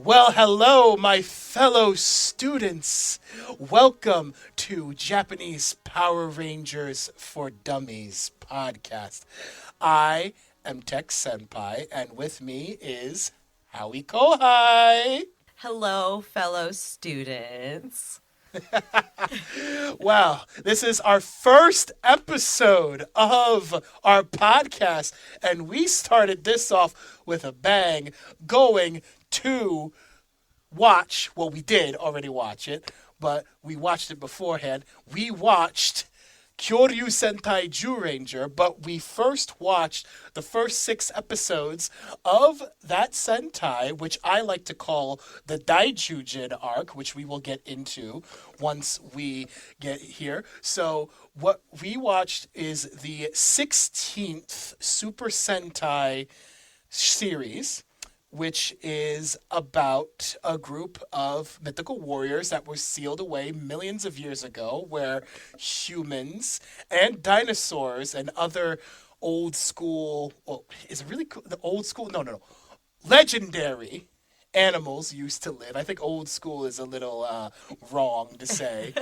Well, hello, my fellow students. Welcome to Japanese Power Rangers for Dummies podcast. I am Tech Senpai, and with me is Howie Kohai. Hello, fellow students. Wow, this is our first episode of our podcast, and we started this off with a bang, going to watch. Well, we did already watch it, but we watched it beforehand. We watched Kyoryu Sentai Zyuranger, but we first watched the first 6 episodes of that Sentai, which I like to call the Daijujin Arc, which we will get into once we get here. So what we watched is the 16th Super Sentai series, which is about a group of mythical warriors that were sealed away millions of years ago, where humans and dinosaurs and other old school, well, is it really cool? The old school? No. Legendary animals used to live. I think old school is a little wrong to say.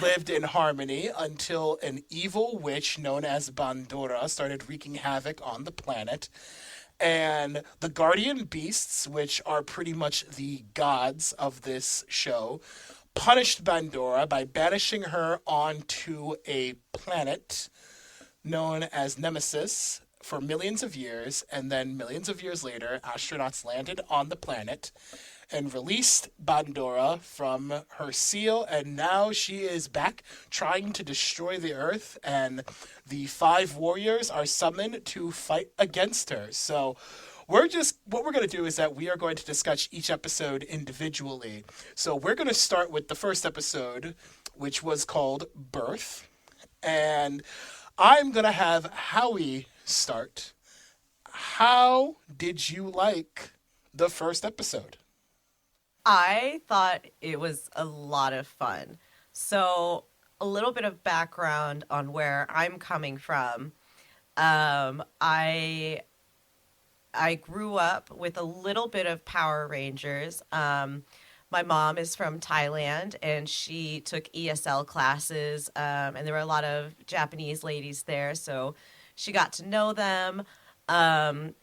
Lived in harmony until an evil witch known as Bandora started wreaking havoc on the planet. And the guardian beasts, which are pretty much the gods of this show, punished Bandora by banishing her onto a planet known as Nemesis for millions of years. And then millions of years later, astronauts landed on the planet and released Bandora from her seal, and now she is back trying to destroy the Earth, and the 5 warriors are summoned to fight against her. So what we're going to do is that we are going to discuss each episode individually. So we're going to start with the first episode, which was called Birth, and I'm going to have Howie start. How did you like the first episode? I thought it was a lot of fun. So, a little bit of background on where I'm coming from. I grew up with a little bit of Power Rangers. My mom is from Thailand, and she took ESL classes, and there were a lot of Japanese ladies there, so she got to know them, and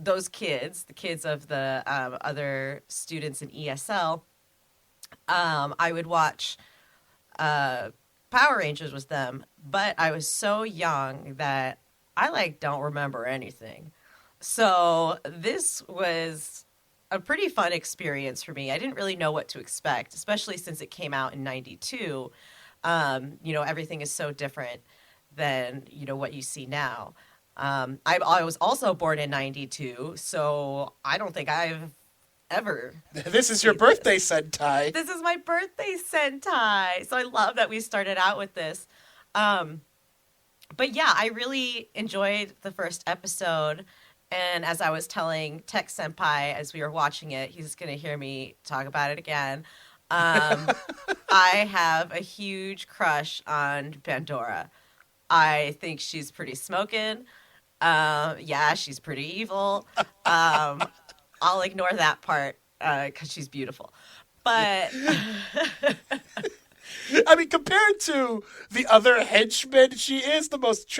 those kids, the kids of the other students in ESL, I would watch Power Rangers with them, but I was so young that I don't remember anything. So this was a pretty fun experience for me. I didn't really know what to expect, especially since it came out in 92. Everything is so different than, what you see now. I was also born in 92, so I don't think I've ever This is your seen birthday, this. Sentai. This is my birthday Sentai, so I love that we started out with this. Um, but yeah, I really enjoyed the first episode, and as I was telling Tech Senpai as we were watching it, he's going to hear me talk about it again. Um, I have a huge crush on Pandora. I think she's pretty smoking. Yeah, she's pretty evil. Um, I'll ignore that part because she's beautiful. But I mean, compared to the other henchmen, she is the most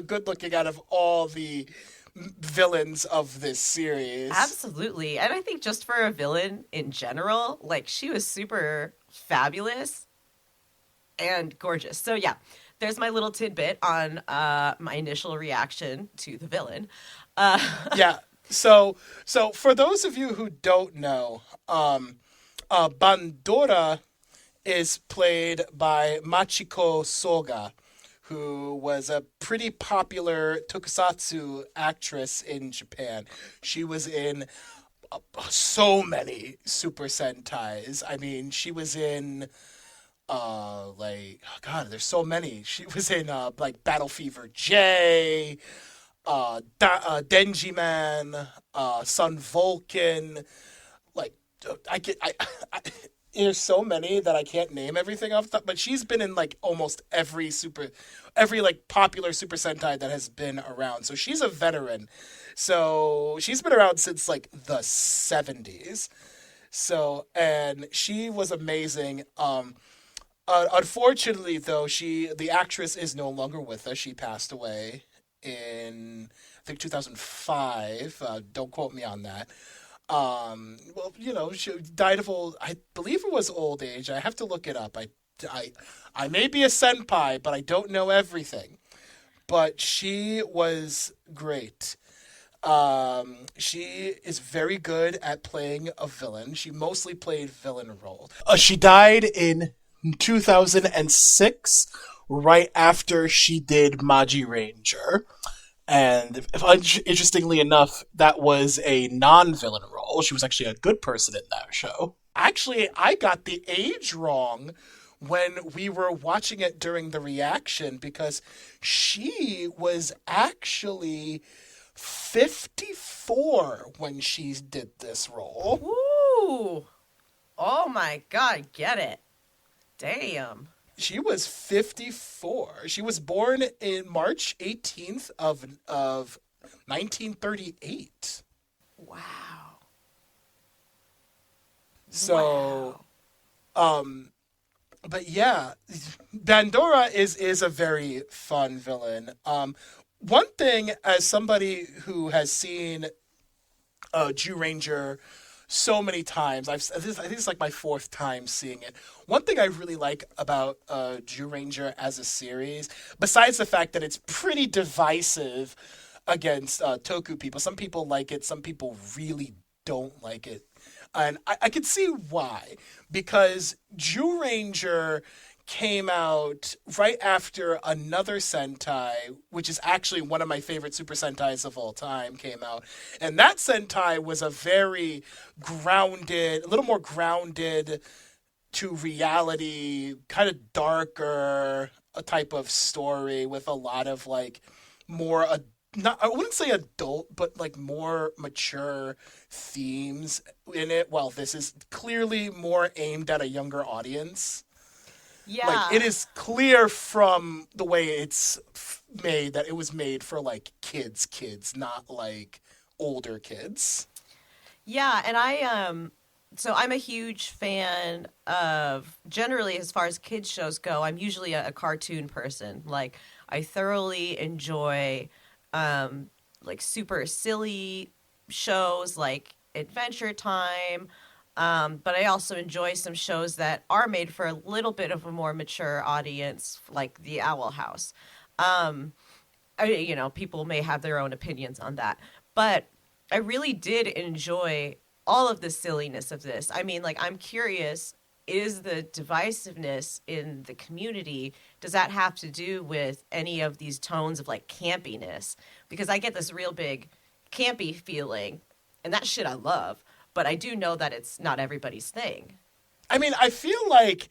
good looking out of all the villains of this series. absolutely, and I think just for a villain in general, she was super fabulous and gorgeous. So yeah, there's my little tidbit on my initial reaction to the villain. Uh, Yeah. So for those of you who don't know, Bandora is played by Machiko Soga, who was a pretty popular tokusatsu actress in Japan. She was in so many Super Sentais. I mean, she was in oh God, there's so many. She was in Battle Fever J, Denji Man, Sun Vulcan. Like I get I there's so many that I can't name everything off the top, but she's been in like almost every like popular Super Sentai that has been around. So she's a veteran. So she's been around since like the 70s. So, and she was amazing. Unfortunately, though, the actress is no longer with us. She passed away in, I think, 2005. Don't quote me on that. Well, she died of old. I believe it was old age. I have to look it up. I, I may be a senpai, but I don't know everything. But she was great. She is very good at playing a villain. She mostly played villain roles. She died in 2006, right after she did Maji Ranger. And interestingly enough, that was a non-villain role. She was actually a good person in that show. Actually, I got the age wrong when we were watching it during the reaction because she was actually 54 when she did this role. Ooh. Oh my God, get it. Damn. She was 54. She was born in March 18th of 1938. Wow. So, but yeah, Bandora is a very fun villain. One thing, as somebody who has seen Zyuranger so many times, I think it's like my fourth time seeing it. One thing I really like about Zyuranger as a series, besides the fact that it's pretty divisive against Toku people, some people like it, some people really don't like it. And I can see why. Because Zyuranger came out right after another Sentai, which is actually one of my favorite Super Sentais of all time, came out. And that Sentai was a very grounded, a little more grounded to reality, kind of darker a type of story with a lot of like more not, I wouldn't say adult, but like more mature themes in it. While this is clearly more aimed at a younger audience. Yeah. Like, it is clear from the way it's made that it was made for, like, kids, not, like, older kids. Yeah, and so I'm a huge fan of, generally as far as kids shows go, I'm usually a cartoon person. Like, I thoroughly enjoy like super silly shows like Adventure Time. But I also enjoy some shows that are made for a little bit of a more mature audience, like The Owl House. People may have their own opinions on that, but I really did enjoy all of the silliness of this. I mean, like, I'm curious, is the divisiveness in the community, does that have to do with any of these tones of like campiness? Because I get this real big campy feeling, and that shit I love, but I do know that it's not everybody's thing. I mean, I feel like,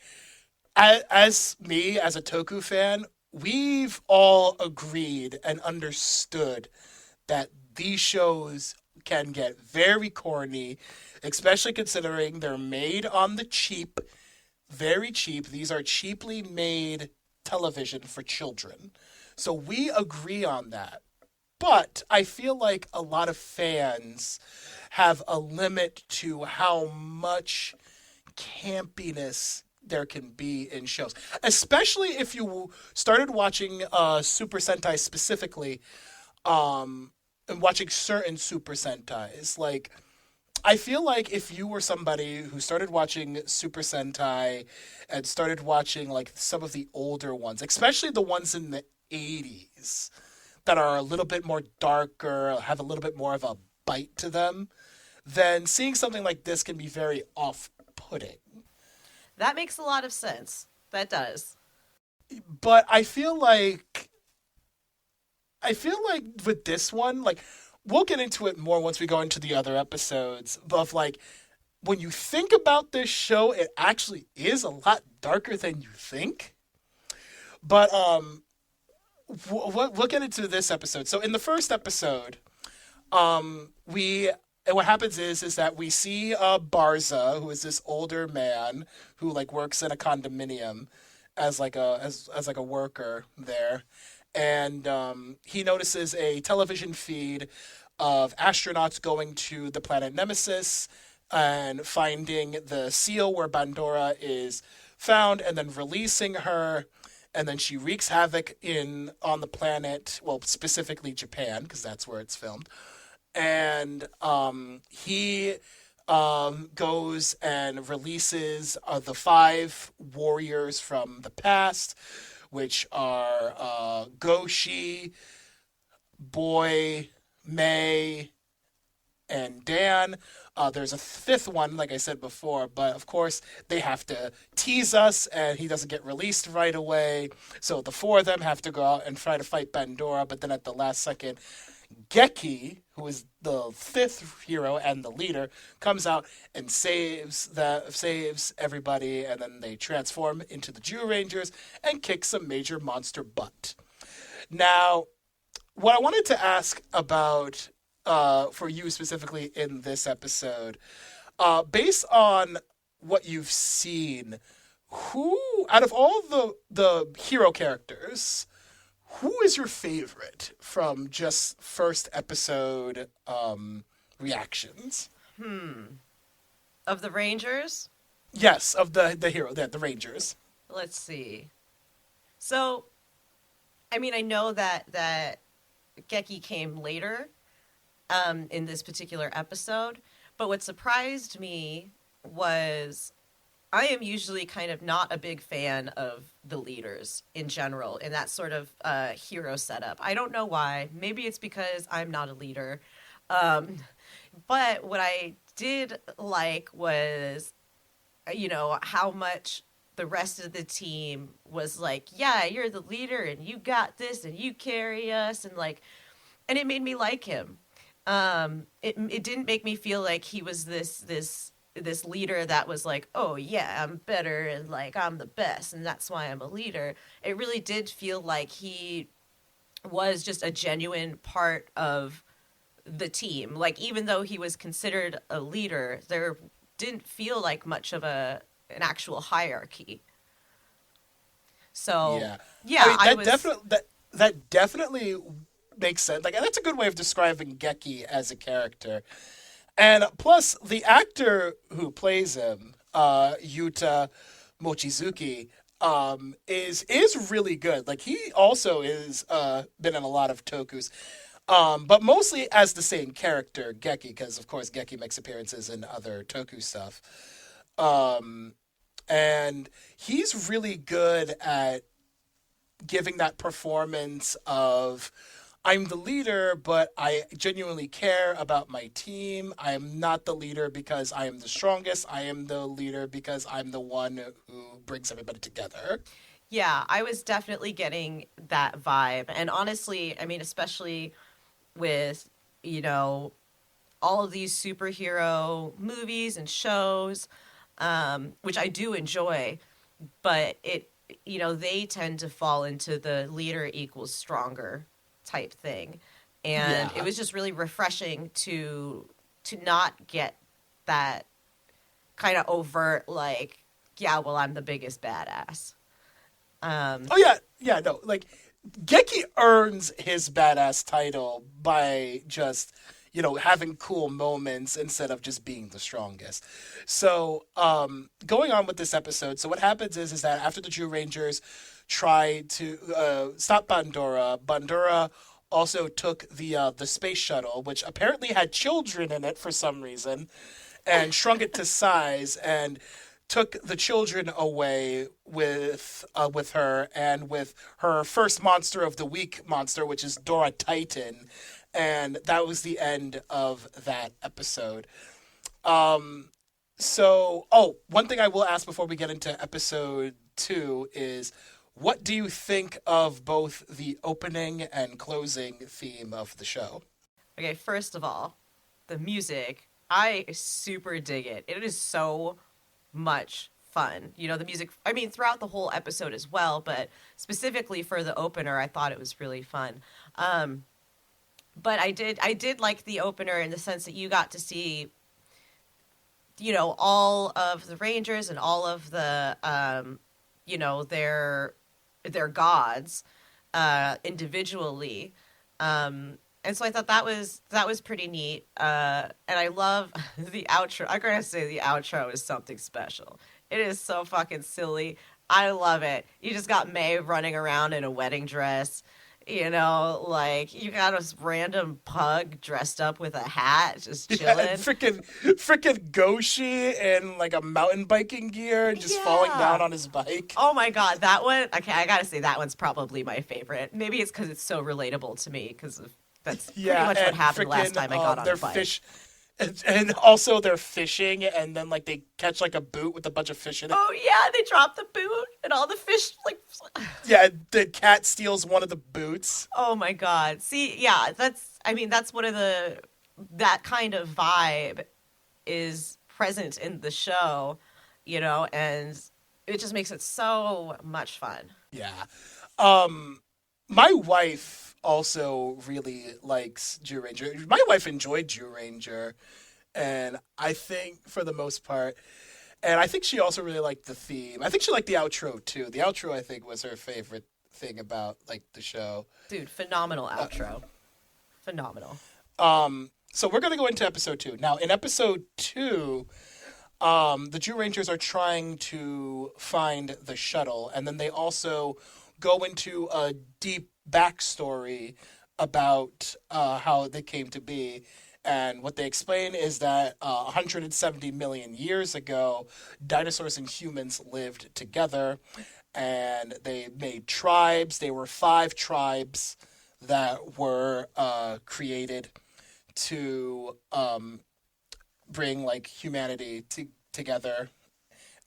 as me, as a Toku fan, we've all agreed and understood that these shows can get very corny, especially considering they're made on the cheap, very cheap. These are cheaply made television for children. So we agree on that. But I feel like a lot of fans have a limit to how much campiness there can be in shows. Especially if you started watching Super Sentai specifically, and watching certain Super Sentais. Like, I feel like if you were somebody who started watching Super Sentai and started watching like some of the older ones, especially the ones in the 80s that are a little bit more darker, have a little bit more of a bite to them, then seeing something like this can be very off-putting. That makes a lot of sense. That does. But I feel like with this one, like, we'll get into it more once we go into the other episodes, but like, when you think about this show, it actually is a lot darker than you think. But we'll get into this episode. So in the first episode, we and what happens is that we see Barza, who is this older man who like works in a condominium as like as like a worker there, and he notices a television feed of astronauts going to the planet Nemesis and finding the seal where Bandora is found, and then releasing her. And then she wreaks havoc in on the planet, well, specifically Japan, because that's where it's filmed. And he goes and releases the five warriors from the past, which are Goshi, Boy, May, and Dan. There's a fifth one, like I said before, but of course they have to tease us, and he doesn't get released right away. So the four of them have to go out and try to fight Bandora, but then at the last second, Geki, who is the fifth hero and the leader, comes out and saves everybody, and then they transform into the Zyurangers and kick some major monster butt. Now, what I wanted to ask about for you specifically in this episode, based on what you've seen, who out of all the hero characters, who is your favorite from just first episode reactions? Of the Rangers, Yes, of the hero, the Rangers. let's see. So, I mean, I know that Geki came later in this particular episode, but what surprised me was I am usually kind of not a big fan of the leaders in general in that sort of hero setup. I don't know why. Maybe it's because I'm not a leader. But what I did like was, how much the rest of the team was like, yeah, you're the leader and you got this and you carry us, and it made me like him. It didn't make me feel like he was this leader that was like, oh yeah, I'm better and like I'm the best and that's why I'm a leader. It really did feel like he was just a genuine part of the team. Like, even though he was considered a leader, there didn't feel like much of an actual hierarchy. So Yeah, yeah, I mean I that was that definitely makes sense. Like that's a good way of describing Geki as a character. And plus, the actor who plays him, Yuta Mochizuki, is really good. Like he also is been in a lot of tokus, but mostly as the same character, Geki, because of course Geki makes appearances in other toku stuff. Um, and he's really good at giving that performance of I'm the leader, but I genuinely care about my team. I am not the leader because I am the strongest. I am the leader because I'm the one who brings everybody together. yeah, I was definitely getting that vibe. And honestly, I mean, especially with, you know, all of these superhero movies and shows, which I do enjoy, but they tend to fall into the leader equals stronger type thing. And it Yeah. was just really refreshing to not get that kind of overt, like, yeah, well, I'm the biggest badass. Um, Oh yeah, yeah. No, like Geki earns his badass title by just having cool moments instead of just being the strongest. So going on with this episode, so what happens is that after the Jew Rangers try to stop Bandora, Bandora also took the space shuttle, which apparently had children in it for some reason, and shrunk it to size and took the children away with her and with her first monster of the week monster, which is Dora Titan, and that was the end of that episode. So, one thing I will ask before we get into episode two is, what do you think of both the opening and closing theme of the show? okay, first of all, the music, I super dig it. It is so much fun. The music, I mean, throughout the whole episode as well, but specifically for the opener, I thought it was really fun. Um, But I did like the opener in the sense that you got to see, all of the Rangers and all of the, their gods, individually. And so I thought that was pretty neat. And I love the outro. I gotta say the outro is something special. It is so fucking silly. I love it. You just got May running around in a wedding dress. Like you got a random pug dressed up with a hat, just Yeah, and chilling. freaking Goshi in like a mountain biking gear and just falling down Yeah. on his bike. Oh my god, that one. Okay, I gotta say that one's probably my favorite. Maybe it's because it's so relatable to me. Because that's pretty Yeah, much what and happened last freaking time I got on a they're bike. fish, and also they're fishing, and then like they catch like a boot with a bunch of fish in it. Oh yeah, they dropped the boot and all the fish like. Yeah, the cat steals one of the boots. Oh my god. See, yeah, that's one of that kind of vibe is present in the show, and it just makes it so much fun. Yeah. My wife also really likes Zyuranger. My wife enjoyed Zyuranger, and I think for the most part, and I think she also really liked the theme. I think she liked the outro too. The outro, I think, was her favorite thing about like the show. Dude, phenomenal outro. Phenomenal. So we're gonna go into episode two now. In episode two, the Jew Rangers are trying to find the shuttle, and then they also go into a deep backstory about how they came to be. And what they explain is that 170 million years ago, dinosaurs and humans lived together, and they made tribes. There were five tribes that were created to bring like humanity together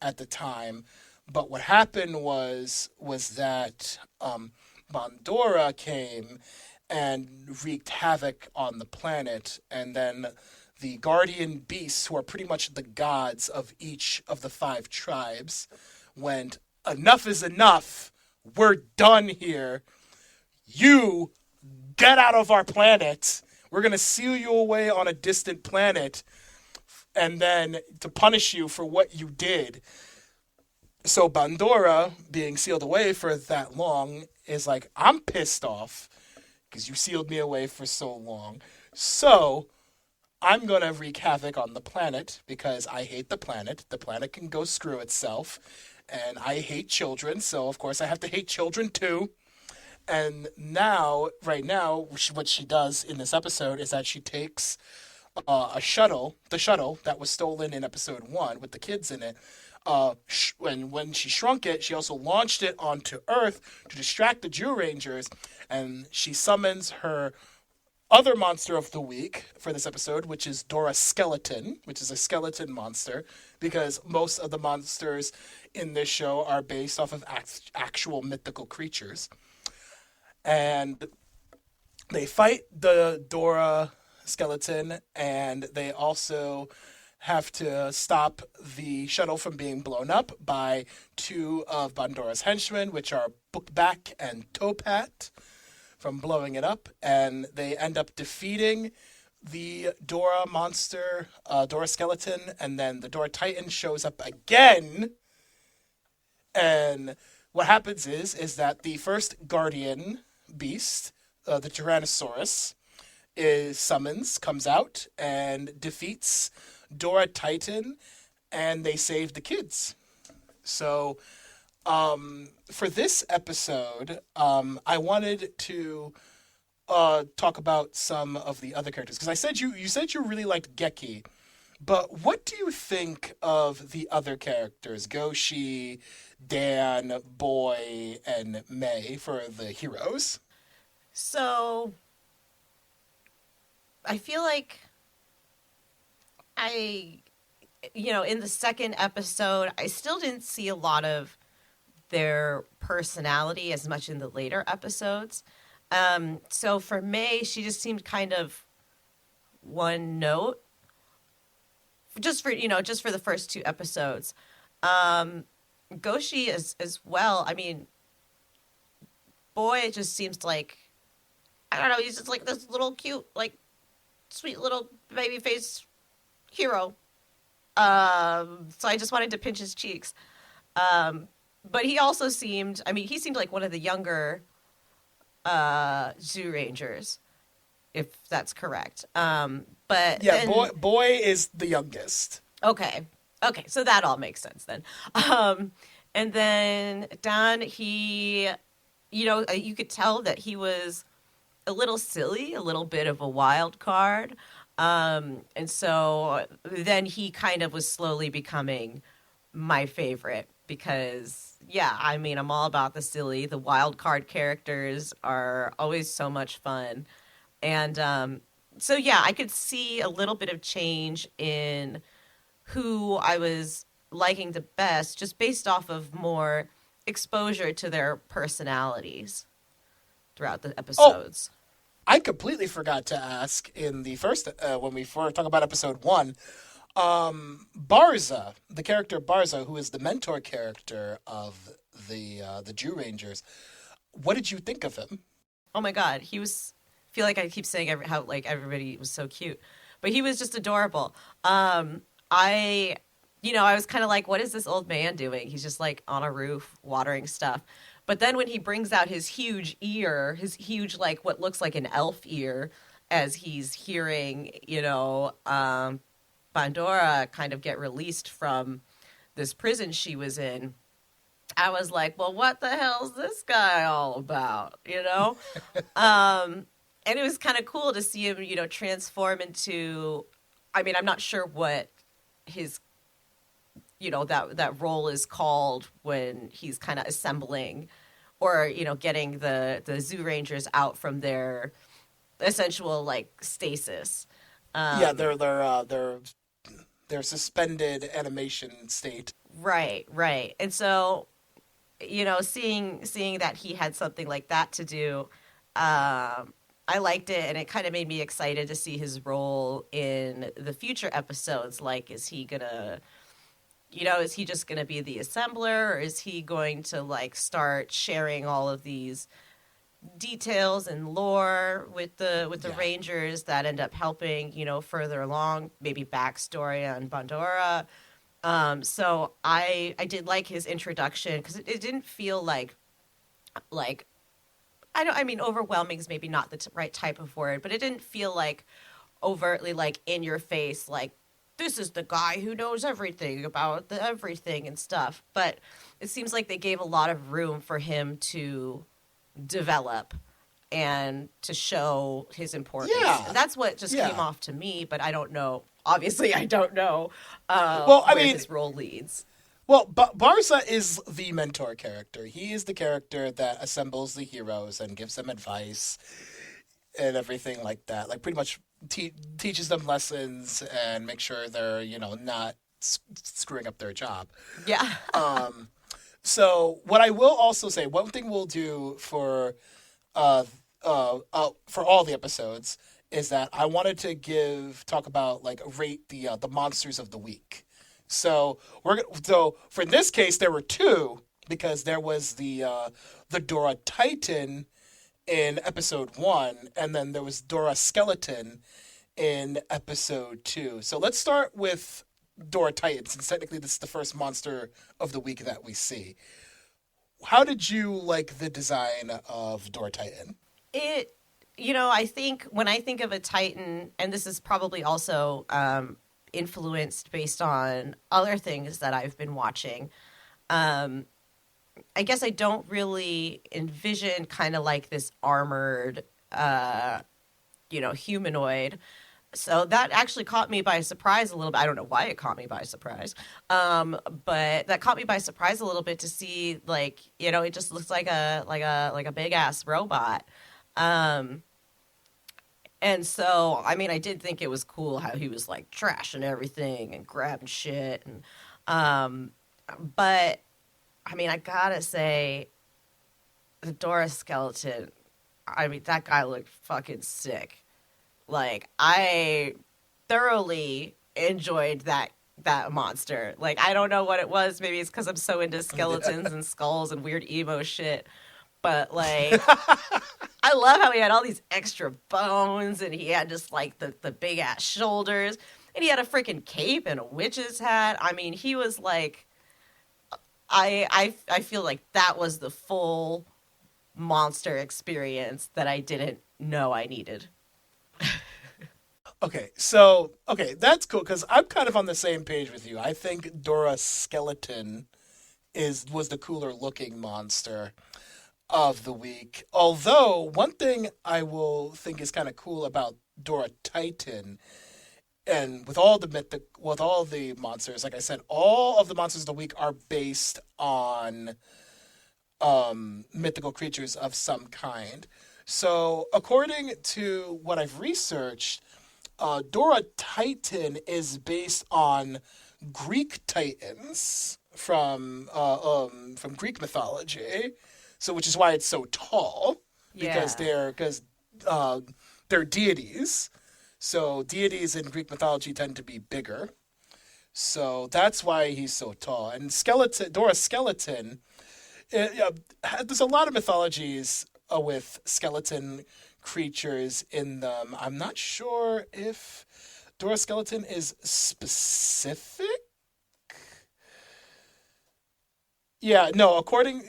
at the time. But what happened was that Bandora came and wreaked havoc on the planet, and then the guardian beasts, who are pretty much the gods of each of the five tribes, went, enough is enough. We're done here. You get out of our planet. We're going to seal you away on a distant planet and then to punish you for what you did. So Bandora, being sealed away for that long, is like, I'm pissed off because you sealed me away for so long. So I'm going to wreak havoc on the planet because I hate the planet. The planet can go screw itself. And I hate children, so of course I have to hate children too. And now, right now, what she does in this episode is that she takes the shuttle that was stolen in episode one with the kids in it. And when she shrunk it, she also launched it onto Earth to distract the Jew Rangers, and she summons her other monster of the week for this episode, which is Dora Skeleton, which is a skeleton monster, because most of the monsters in this show are based off of actual mythical creatures. And they fight the Dora skeleton, and they also have to stop the shuttle from being blown up by two of Bandora's henchmen, which are Bookback and Topat, from blowing it up. And they end up defeating the Dora monster, Dora skeleton, and then the Dora Titan shows up again. And what happens is that the first guardian beast, the Tyrannosaurus, comes out and defeats Dora Titan, and they save the kids. So, for this episode, I wanted to talk about some of the other characters because I said you said you really liked Geki, but what do you think of the other characters, Goshi, Dan, Boy, and May for the heroes? So I feel like I, in the second episode, I still didn't see a lot of their personality as much in the later episodes. So for May, she just seemed kind of one note, just for the first two episodes. Goshi as well. I mean, Boy just seems like I don't know, he's just like this little cute, like sweet little baby face hero. So I just wanted to pinch his cheeks. But he also seemed, I mean, he seemed like one of the younger Zyurangers, if that's correct. But Yeah, then, boy is the youngest. okay, okay, so that all makes sense then. And then Dan, he, you could tell that he was a little silly, a little bit of a wild card. And so then he kind of was slowly becoming my favorite because, yeah, I mean, I'm all about the silly. The wild card characters are always so much fun. And so, yeah, I could see a little bit of change in who I was liking the best just based off of more exposure to their personalities throughout the Oh, episodes. I completely forgot to ask in the first when we were talking about episode 1. Barza, the character Barza, who is the mentor character of the Jew Rangers. What did you think of him? Oh my God, he was. I feel like I keep saying how like everybody was so cute, but he was just adorable. I, I was kind of like, what is this old man doing? He's just like on a roof watering stuff. But then when he brings out his huge ear, his huge like what looks like an elf ear, as he's hearing, Pandora kind of get released from this prison she was in. I was like, well, what the hell's this guy all about? And it was kind of cool to see him, transform into. I mean, I'm not sure what his, that role is called when he's kind of assembling, or getting the Zoo Rangers out from their essential like stasis. Yeah, Um, they're suspended animation state. right, right, and so seeing that he had something like that to do. I liked it, and it kind of made me excited to see his role in the future episodes. Like, is he just gonna be the assembler, or is he going to like start sharing all of these details and lore with the Yeah. Rangers that end up helping, further along, maybe backstory on Bandora. So I did like his introduction because it didn't feel like I mean, overwhelming is maybe not the right type of word, but it didn't feel like overtly like in your face, like this is the guy who knows everything about the everything and stuff. But it seems like they gave a lot of room for him to develop and to show his importance. Yeah. And that's what just came Yeah. off to me, but I don't know. Obviously, I don't know Well, I where mean, his role leads. well, Barza is the mentor character. He is the character that assembles the heroes and gives them advice and everything like that. Like pretty much teaches them lessons and make sure they're not screwing up their job. Yeah. So what I will also say, one thing we'll do uh, for all the episodes is that I wanted to talk about like rate the monsters of the week. So so for this case there were two because there was the Dora Titan in episode 1, and then there was Dora Skeleton in episode 2. So let's start with Dora Titan, since technically this is the first monster of the week that we see. How did you like the design of Dora Titan? It, I think when I think of a Titan, and this is probably also influenced based on other things that I've been watching. I guess I don't really envision kind of like this armored, humanoid. So that actually caught me by surprise a little bit. I don't know why it caught me by surprise, but that caught me by surprise a little bit to see like it just looks like a big ass robot. Um, and so I mean I did think it was cool how he was like trashing everything and grabbing shit and but I mean I gotta say the Dora skeleton. I mean that guy looked fucking sick. Like I thoroughly enjoyed that monster. Like I don't know what it was. Maybe it's because I'm so into skeletons and skulls and weird emo shit. but like I love how he had all these extra bones and he had just like the big ass shoulders and he had a freaking cape and a witch's hat. I mean, he was like I feel like that was the full monster experience that I didn't know I needed. Okay, that's cool because I'm kind of on the same page with you. I think Dora Skeleton is was the cooler looking monster of the week. Although one thing I will think is kind of cool about Dora Titan and with all the monsters, like I said, all of the monsters of the week are based on mythical creatures of some kind. So according to what I've researched, Dora Titan is based on Greek Titans from Greek mythology. So which is why it's so tall because Yeah. uh, they're deities. So deities in Greek mythology tend to be bigger. So that's why he's so tall. And Dora Skeleton, yeah, there's a lot of mythologies with skeleton creatures in them. I'm not sure if Dora Skeleton is specific. Yeah, no, according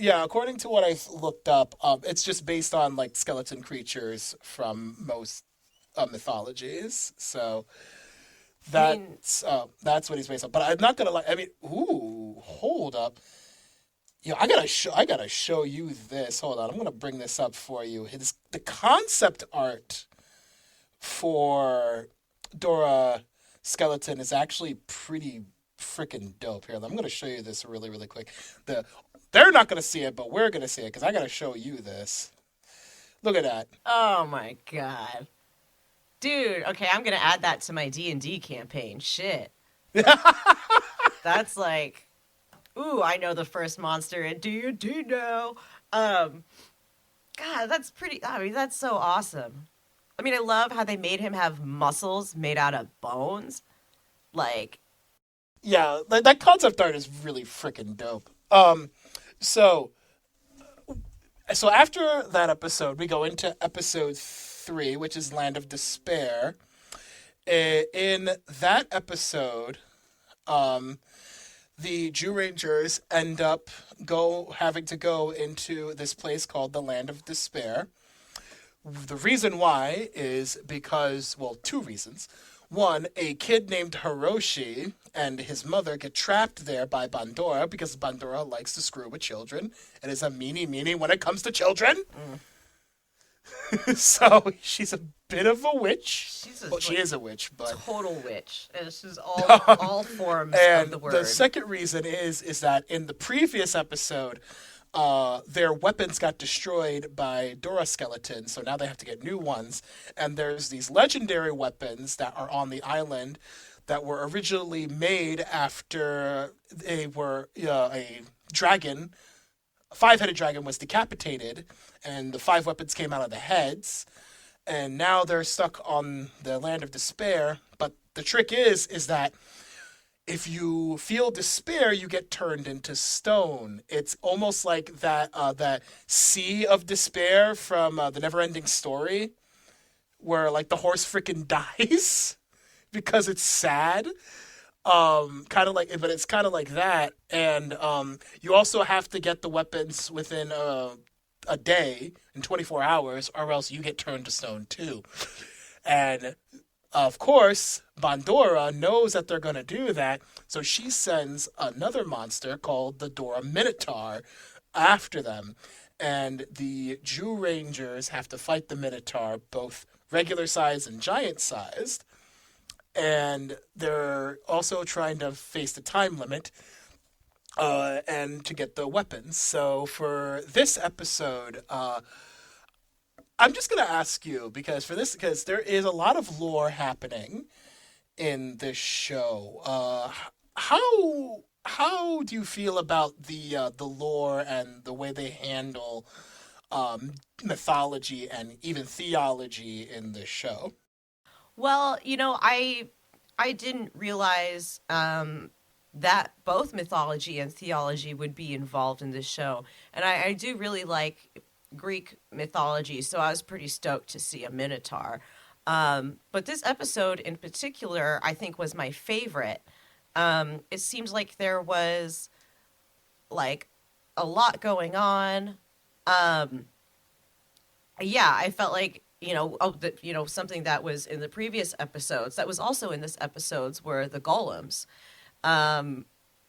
to what I've looked up, it's just based on like skeleton creatures from most mythologies. So I mean, that's what he's based on. But I'm not gonna like. I mean, ooh, hold up. Yeah, I gotta show you this. Hold on, I'm gonna bring this up for you. It's the concept art for Dora Skeleton is actually pretty freaking dope. Here, I'm gonna show you this really really quick. They're not gonna see it, but we're gonna see it because I gotta show you this. Look at that. oh my god. Dude, okay, I'm going to add that to my D&D campaign. Shit. That's like, ooh, I know the first monster in D&D now. Um, God, that's pretty, I mean, that's so awesome. I mean, I love how they made him have muscles made out of bones. Like, Yeah, that concept art is really freaking dope. So so after that episode, we go into episode 3, which is Land of Despair. In that episode, um, the Jew Rangers end up go having to go into this place called the Land of Despair. The reason why is because, well, two reasons. One, a kid named Hiroshi and his mother get trapped there by Bandora because Bandora likes to screw with children and is a meanie when it comes to children. mm, So she's a bit of a witch. she's a Well, she like, is a witch, but total witch. And she's all forms of and the the word. second reason is that in the previous episode, their weapons got destroyed by Dora Skeleton, so now they have to get new ones. And there's these legendary weapons that are on the island that were originally made after they were a dragon. A five-headed dragon was decapitated, and the five weapons came out of the heads. And now they're stuck on the Land of Despair. But the trick is that if you feel despair, you get turned into stone. It's almost like that sea of despair from the Neverending Story, where like the horse freaking dies because it's sad. Kind of like, but it's kind of like that. And you also have to get the weapons within a day in 24 hours, or else you get turned to stone too. And of course, Bandora knows that they're going to do that, so she sends another monster called the Dora Minotaur after them. And the Jew Rangers have to fight the Minotaur, both regular sized and giant sized. And they're also trying to face the time limit and to get the weapons. So for this episode, I'm just gonna ask you because there is a lot of lore happening in this show. How do you feel about the lore and the way they handle mythology and even theology in this show? Well, I didn't realize that both mythology and theology would be involved in this show, and I do really like Greek mythology, so I was pretty stoked to see a Minotaur. But this episode in particular, I think, was my favorite. It seems like there was like a lot going on. Um, yeah, I felt like something that was in the previous episodes that was also in this episodes were the golems. Um,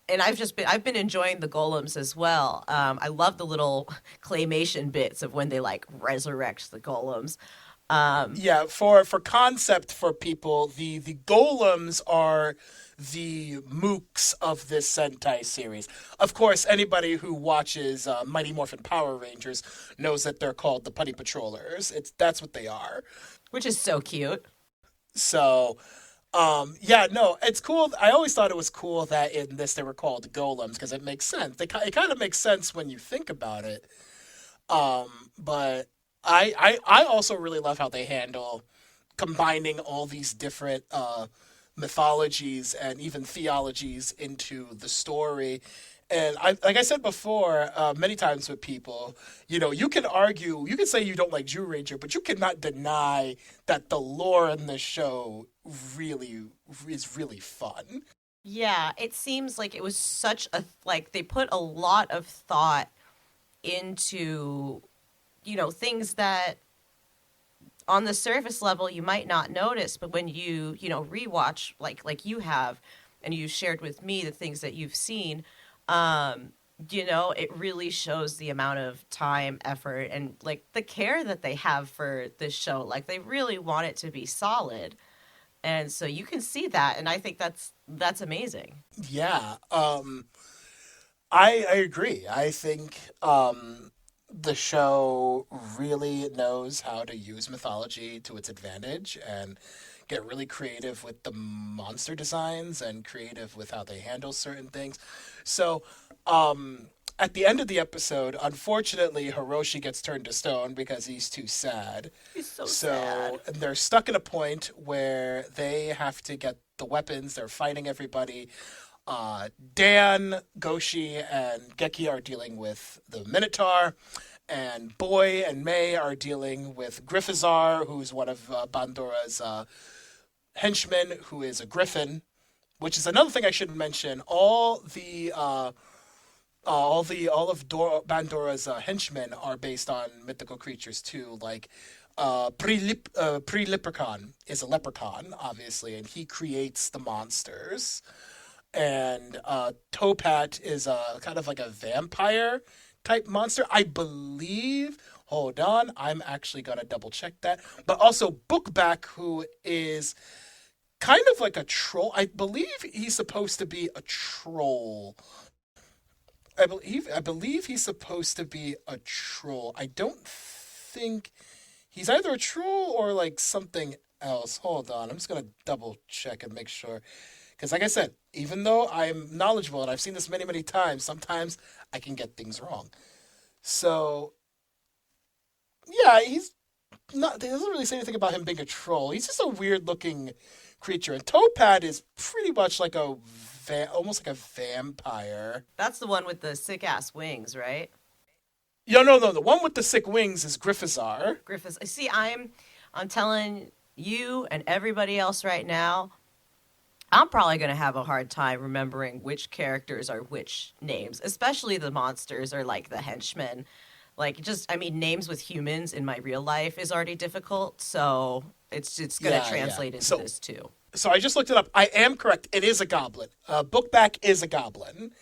and I've been enjoying the golems as well. I love the little claymation bits of when they like resurrect the golems. Um, Yeah, for concept for people, the golems are the mooks of this Sentai series. Of course, anybody who watches Mighty Morphin Power Rangers knows that they're called the Putty Patrollers. That's what they are. which is so cute. So, yeah, no, it's cool. I always thought it was cool that in this they were called golems because it makes sense. It kind of makes sense when you think about it. But I also really love how they handle combining all these different mythologies and even theologies into the story. And like I said before, many times with people, you can argue, you can say you don't like Zyuranger, but you cannot deny that the lore in the show really is really fun. Yeah, it seems like it was such a like they put a lot of thought into things that on the surface level you might not notice, but when rewatch like you have and you shared with me the things that you've seen, um it really shows the amount of time, effort, and like the care that they have for this show. Like they really want it to be solid. And so you can see that, and I think that's amazing. Yeah, I agree. I think the show really knows how to use mythology to its advantage and get really creative with the monster designs and creative with how they handle certain things. So, at the end of the episode, unfortunately, Hiroshi gets turned to stone because he's too sad. It's so sad. So they're stuck at a point where they have to get the weapons. They're fighting everybody. Dan, Goshi, and Geki are dealing with the Minotaur, and Boy and May are dealing with Griffizar, who's one of Bandora's henchmen, who is a griffin. Which is another thing I should mention. All of Bandora's henchmen are based on mythical creatures too. Like Pre-Leprechaun is a leprechaun, obviously, and he creates the monsters. And Topat is a kind of like a vampire type monster, I believe. Hold on, I'm actually gonna double check that. But also Bookback, who is kind of like a troll. I believe he's supposed to be a troll. I believe he's supposed to be a troll. I don't think he's either a troll or like something else. Hold on, I'm just gonna double check and make sure. Because, like I said, even though I'm knowledgeable and I've seen this many, many times, sometimes I can get things wrong. So, yeah, he's not. It doesn't really say anything about him being a troll. He's just a weird looking creature. And Topad is pretty much like almost like a vampire. That's the one with the sick ass wings, right? Yeah, no, no. The one with the sick wings is Griffizar. Griffiths. See, I'm telling you and everybody else right now, I'm probably going to have a hard time remembering which characters are which names, especially the monsters or like the henchmen. Like just I mean names with humans in my real life is already difficult, so it's going to Yeah, yeah. translate into So, this too. so I just looked it up. I am correct. It is a goblin. Bookback is a goblin.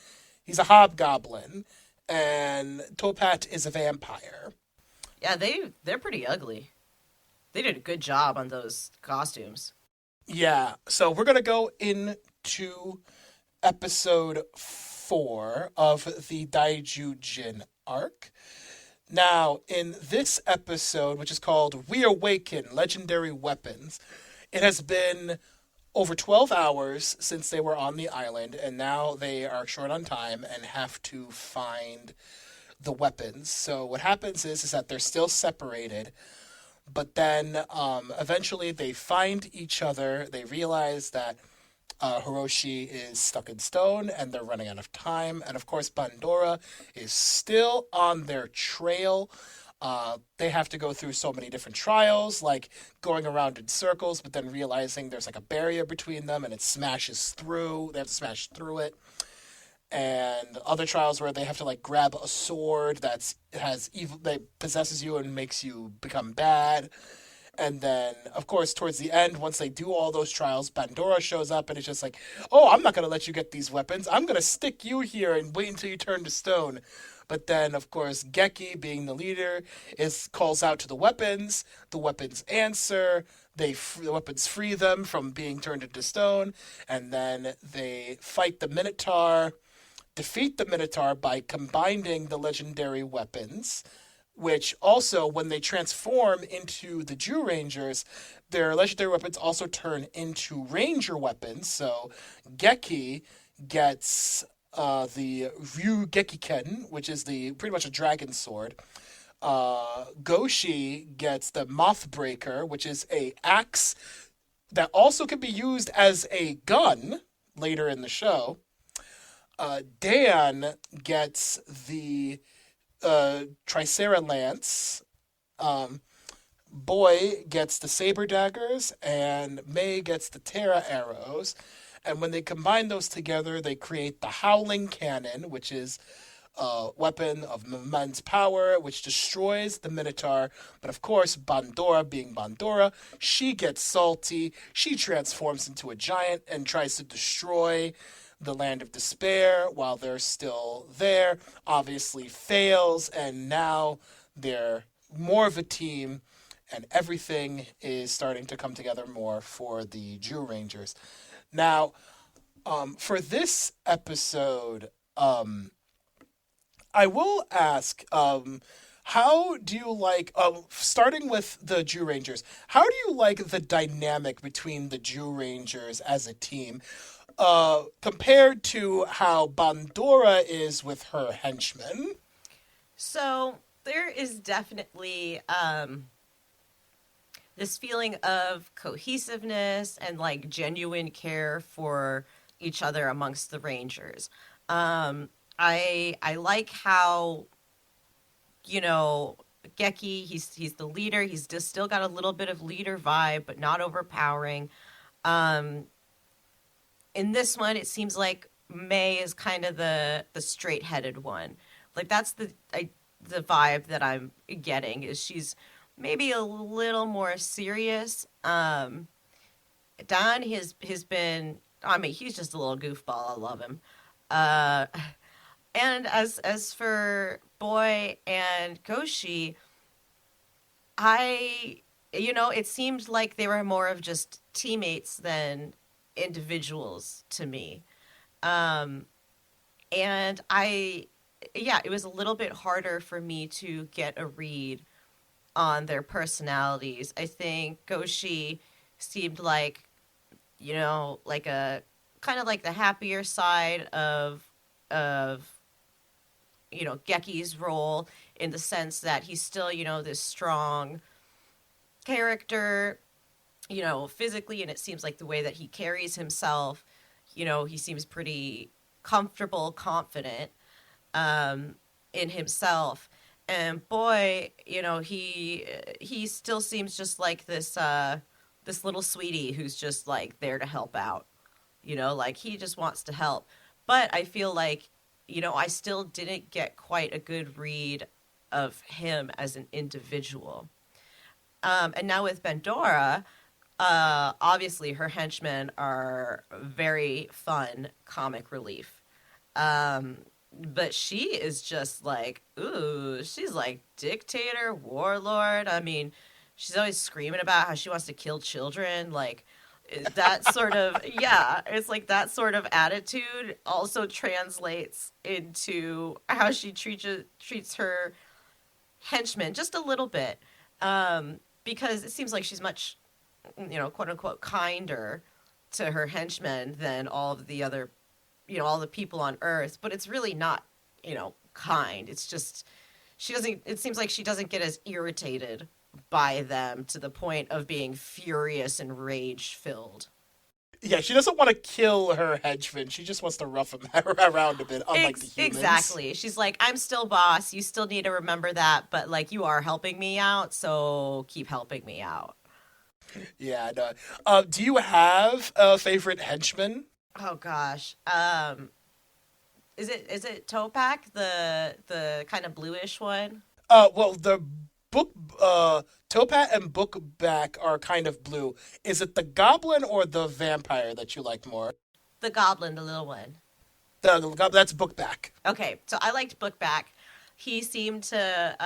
He's a hobgoblin, and Topat is a vampire. Yeah, they're pretty ugly. They did a good job on those costumes. Yeah, so we're gonna go into episode 4 of the Daijujin arc. Now, in this episode, which is called We Awaken Legendary Weapons, it has been over 12 hours since they were on the island, and now they are short on time and have to find the weapons. So what happens is that they're still separated, but then eventually they find each other. They realize that Hiroshi is stuck in stone and they're running out of time. And of course, Pandora is still on their trail. They have to go through so many different trials, like going around in circles, but then realizing there's like a barrier between them and it smashes through. They have to smash through it. And other trials where they have to like grab a sword that's has evil that possesses you and makes you become bad. And then, of course, towards the end, once they do all those trials, Bandora shows up and it's just like, oh, I'm not going to let you get these weapons. I'm going to stick you here and wait until you turn to stone. But then, of course, Geki, being the leader, is calls out to the weapons. The weapons answer. The weapons free them from being turned into stone. And then they fight the Minotaur, defeat the Minotaur by combining the legendary weapons, which also, when they transform into the Zyurangers, their legendary weapons also turn into ranger weapons. So Geki gets the Ryu Gekiken, which is the pretty much a dragon sword. Goshi gets the Mothbreaker, which is a axe that also can be used as a gun later in the show. Dan gets the Tricera Lance. Boy gets the Saber Daggers, and May gets the Terra Arrows. And when they combine those together, they create the Howling Cannon, which is a weapon of immense power, which destroys the Minotaur. But of course, Bandora, being Bandora, she gets salty. She transforms into a giant and tries to destroy the Land of Despair while they're still there. Obviously fails, and now they're more of a team, and everything is starting to come together more for the Zyurangers. Now, for this episode, I will ask, how do you like, starting with the Zyurangers, how do you like the dynamic between the Zyurangers as a team, compared to how Bandora is with her henchmen? So there is definitely this feeling of cohesiveness and like genuine care for each other amongst the Rangers. I like how, you know, Geki, he's the leader. He's just still got a little bit of leader vibe, but not overpowering. Um, in this one, it seems like May is kind of the straight headed one. Like that's the vibe that I'm getting is she's maybe a little more serious. Don has been, I mean, he's just a little goofball. I love him. Uh, and as for Boy and Goshi, I, you know, it seemed like they were more of just teammates than individuals to me. Um, and yeah, it was a little bit harder for me to get a read on their personalities. I think Goshi seemed like, you know, like a kind of like the happier side of you know, Geki's role, in the sense that he's still, you know, this strong character, you know, physically, and it seems like the way that he carries himself, you know, he seems pretty comfortable, confident in himself. And Boy, you know, he still seems just like this little sweetie who's just like there to help out. You know, like he just wants to help. But I feel like, you know, I still didn't get quite a good read of him as an individual. And now with Bandora, obviously her henchmen are very fun comic relief. Um, but she is just like, ooh, she's like dictator, warlord. I mean, she's always screaming about how she wants to kill children. Like, that sort of, yeah, it's like that sort of attitude also translates into how she treats her henchmen just a little bit. Because it seems like she's much, you know, quote unquote, kinder to her henchmen than all of the other, you know, all the people on Earth. But it's really not, you know, kind. It's just, it seems like she doesn't get as irritated by them to the point of being furious and rage filled. Yeah, she doesn't want to kill her henchman. She just wants to rough him around a bit, unlike the humans. Exactly. She's like, I'm still boss. You still need to remember that, but like you are helping me out, so keep helping me out. Yeah, no. Do you have a favorite henchman? Oh gosh. Is it Topak, the kind of bluish one? Well, the book, Topat and Bookback are kind of blue. Is it the goblin or the vampire that you like more? The goblin, the little one. That's Bookback. Okay, so I liked Bookback. He seemed to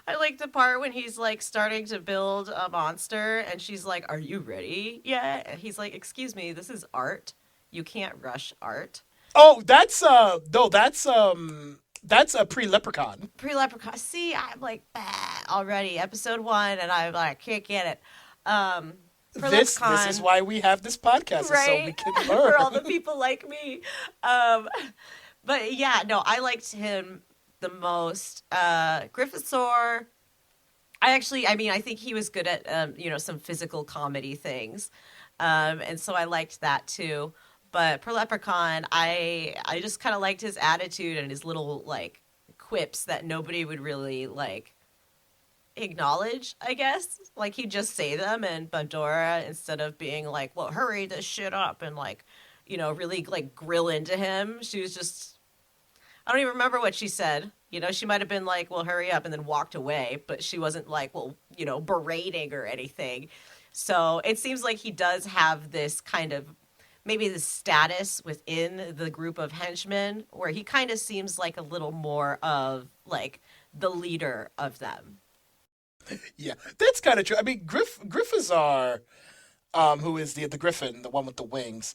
I like the part when he's like starting to build a monster and she's like, "Are you ready yet?" And he's like, "Excuse me, this is art. You can't rush art." Oh, that's no, that's a pre-leprechaun. Pre-leprechaun. See, I'm like, bah, already episode 1 and I'm like, can't get it. For This is leprechaun, why we have this podcast, is so we right? can learn. For all the people like me. Um, but yeah, no, I liked him the most. Gryffindor. I think he was good at, some physical comedy things. And so I liked that too. But per Leprechaun, I just kind of liked his attitude and his little, like, quips that nobody would really, like, acknowledge, I guess. Like, he'd just say them, and Pandora, instead of being like, well, hurry this shit up, and, like, really, like, grill into him, she was just, I don't even remember what she said. She might have been like, well, hurry up, and then walked away, but she wasn't like, well, berating or anything. So it seems like he does have this kind of, maybe the status within the group of henchmen where he kind of seems like a little more of like the leader of them. Yeah, that's kind of true. I mean, Griffazar, who is the griffin, the one with the wings,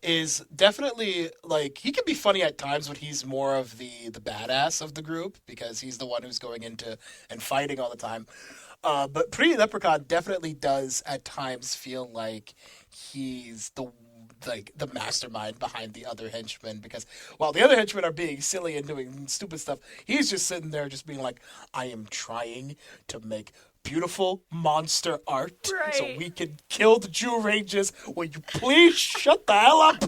is definitely like he can be funny at times, but he's more of the badass of the group because he's the one who's going into and fighting all the time. But Pretty Leprechaun definitely does at times feel like he's the mastermind behind the other henchmen because while the other henchmen are being silly and doing stupid stuff, he's just sitting there just being like, I am trying to make beautiful monster art so Right. we can kill the Jew Rangers. Will you please shut the hell up?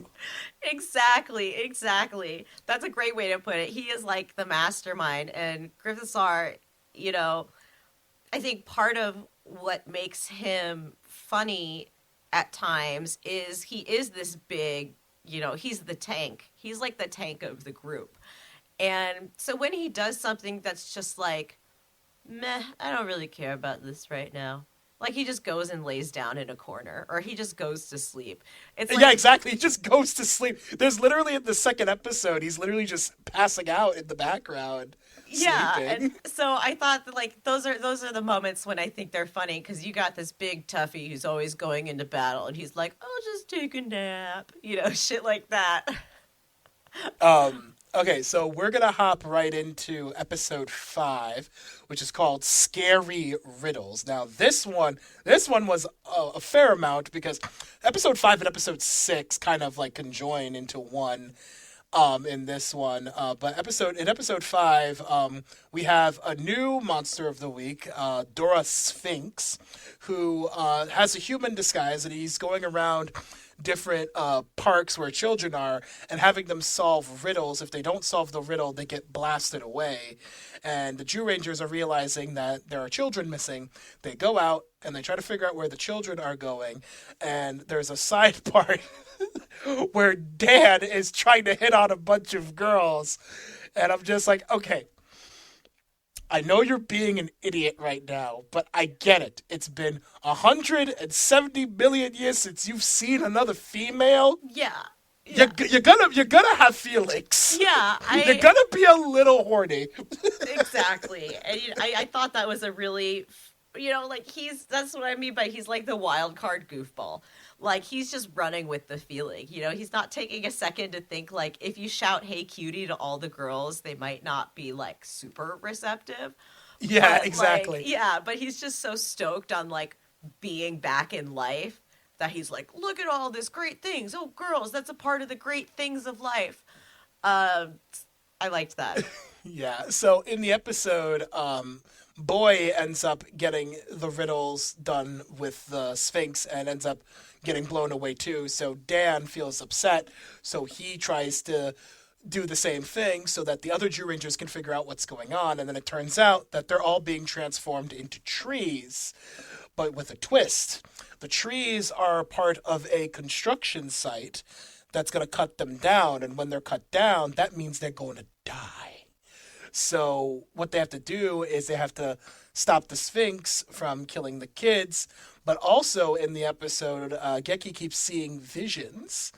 Exactly. That's a great way to put it. He is like the mastermind, and Gryffindor, you know, I think part of what makes him funny at times is he is this big, he's the tank. He's like the tank of the group. And so when he does something that's just like, meh, I don't really care about this right now. Like he just goes and lays down in a corner or he just goes to sleep. It's Yeah, like, exactly. He just goes to sleep. There's literally in the second episode, he's literally just passing out in the background, yeah, and sleeping. so I thought that like those are the moments when I think they're funny because you got this big toughie who's always going into battle and he's like, I'll just take a nap, shit like that. Okay, so we're gonna hop right into episode 5, which is called "Scary Riddles." Now, this one was a fair amount because episode 5 and episode 6 kind of like conjoin into one. In this one, but in episode 5, we have a new monster of the week, Dora Sphinx, who has a human disguise, and he's going around different parks where children are and having them solve riddles. If they don't solve the riddle, they get blasted away. And the Jew Rangers are realizing that there are children missing. They go out and they try to figure out where the children are going. And there's a side part where Dan is trying to hit on a bunch of girls. And I'm just like, okay, I know you're being an idiot right now, but I get it. It's been 170 million years since you've seen another female. Yeah, You're, yeah, you're gonna have feelings. yeah. You're I gonna be a little horny. Exactly, and I thought that was a really, like that's what I mean by he's like the wild card goofball. Like he's just running with the feeling. He's not taking a second to think like if you shout "Hey cutie" to all the girls, they might not be like super receptive. Yeah, But like, exactly. yeah, but he's just so stoked on like being back in life that he's like, look at all this great things. Oh, girls, that's a part of the great things of life. Um, I liked that. Yeah. So in the episode, Boy ends up getting the riddles done with the Sphinx and ends up getting blown away too. So Dan feels upset. So he tries to do the same thing so that the other Jew Rangers can figure out what's going on. And then it turns out that they're all being transformed into trees, but with a twist. The trees are part of a construction site that's going to cut them down. And when they're cut down, that means they're going to die. So what they have to do is they have to stop the Sphinx from killing the kids. But also in the episode, Geki keeps seeing visions.